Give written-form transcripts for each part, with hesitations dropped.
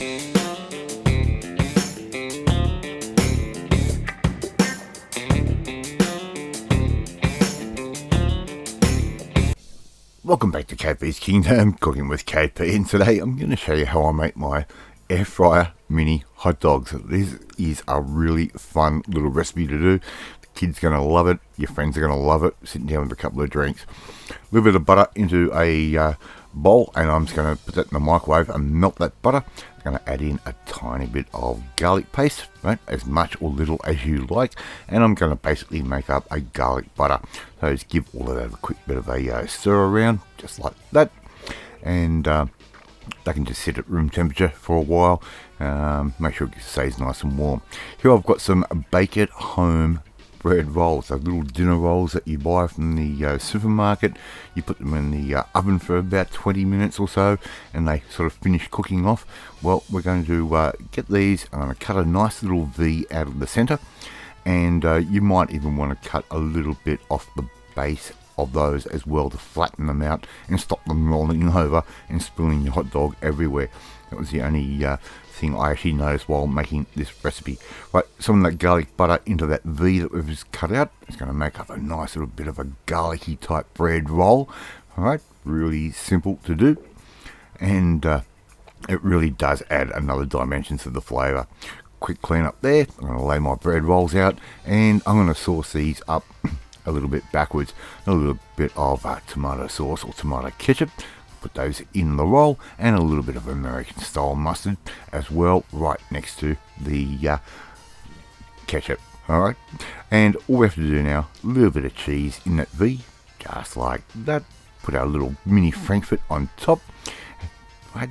Welcome back to KP's Kingdom, cooking with KP, and today I'm going to show you how I make my air fryer mini hot dogs. This is a really fun little recipe to do. The kids are going to love it, your friends are going to love it, sitting down with a couple of drinks. A little bit of butter into a bowl, and I'm just going to put that in the microwave and melt that butter. I'm going to add in a tiny bit of garlic paste, right, as much or little as you like, and I'm going to basically make up a garlic butter. So just give all of that a quick bit of a stir around, just like that, and they can just sit at room temperature for a while. Make sure it stays nice and warm. Here I've got some bake at home bread rolls, those little dinner rolls that you buy from the supermarket. You put them in the oven for about 20 minutes or so, and they sort of finish cooking off. Well, we're going to get these. I'm going to cut a nice little V out of the center, and you might even want to cut a little bit off the base of those as well to flatten them out and stop them rolling over and spilling your hot dog everywhere. That was the only thing I actually noticed while making this recipe. Right, some of that garlic butter into that V that we've just cut out. It's going to make up a nice little bit of a garlicky type bread roll. Alright, really simple to do, and it really does add another dimension to the flavour. Quick clean up there. I'm going to lay my bread rolls out, and I'm going to sauce these up a little bit backwards. A little bit of tomato sauce or tomato ketchup. Put those in the roll, and a little bit of American style mustard as well, right next to the ketchup. Alright, and all we have to do now, a little bit of cheese in that V, just like that. Put our little mini Frankfurt on top. Right,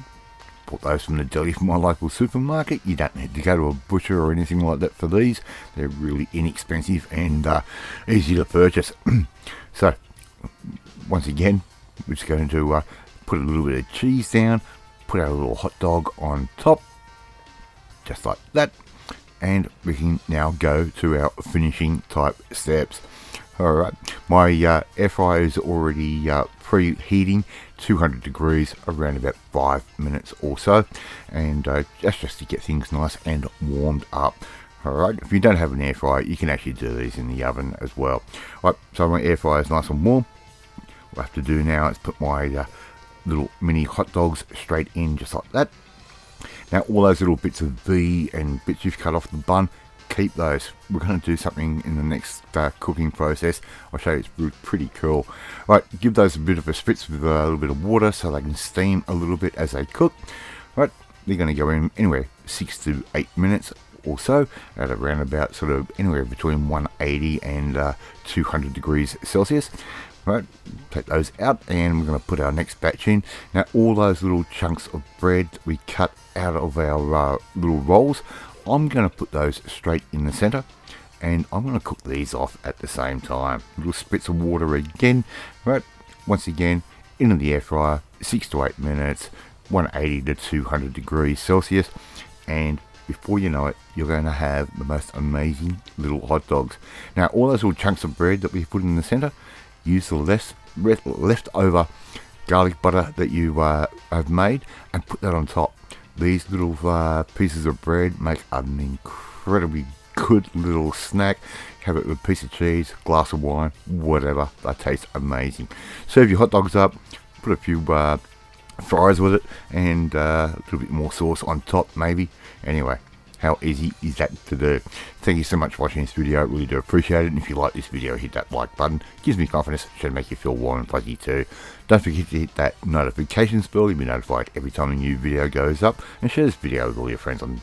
bought those from the deli from my local supermarket. You don't need to go to a butcher or anything like that for these. They're really inexpensive and easy to purchase. So, once again, we're just going to put a little bit of cheese down, put our little hot dog on top, just like that, and we can now go to our finishing type steps. Alright, my air fryer is already preheating 200 degrees around about 5 minutes or so, and just to get things nice and warmed up. Alright, if you don't have an air fryer, you can actually do these in the oven as well. Right, so my air fryer is nice and warm. What I have to do now is put my little mini hot dogs straight in, just like that. Now all those little bits of V and bits you've cut off the bun, keep those. We're going to do something in the next cooking process. I'll show you, it's pretty cool. Right, give those a bit of a spritz with a little bit of water so they can steam a little bit as they cook. Right, they're going to go in anywhere 6 to 8 minutes or so, at around about sort of anywhere between 180 and 200 degrees Celsius. Right, take those out, and we're going to put our next batch in. Now all those little chunks of bread that we cut out of our little rolls, I'm going to put those straight in the center, and I'm going to cook these off at the same time. Little spritz of water again. Right, once again into the air fryer, 6 to 8 minutes, 180 to 200 degrees Celsius, and before you know it, you're going to have the most amazing little hot dogs. Now all those little chunks of bread that we put in the center, use the leftover garlic butter that you have made and put that on top. These little pieces of bread make an incredibly good little snack. Have it with a piece of cheese, glass of wine, whatever. They taste amazing. Serve your hot dogs up, put a few fries with it, and a little bit more sauce on top maybe. Anyway, how easy is that to do? Thank you so much for watching this video. I really do appreciate it. And if you like this video, hit that like button. It gives me confidence. It should make you feel warm and fuzzy too. Don't forget to hit that notifications bell. You'll be notified every time a new video goes up. And share this video with all your friends on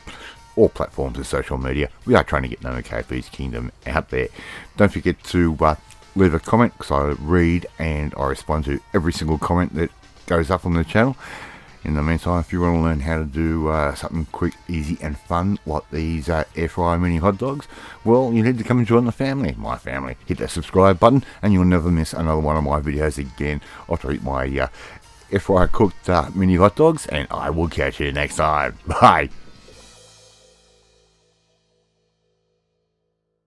all platforms of social media. We are trying to get known KP's Kingdom out there. Don't forget to leave a comment, because I read and I respond to every single comment that goes up on the channel. In the meantime, if you want to learn how to do something quick, easy and fun like these air fryer mini hot dogs, well, you need to come and join the family, my family. Hit that subscribe button and you'll never miss another one of my videos again. I'll eat my air fryer cooked mini hot dogs, and I will catch you next time. Bye.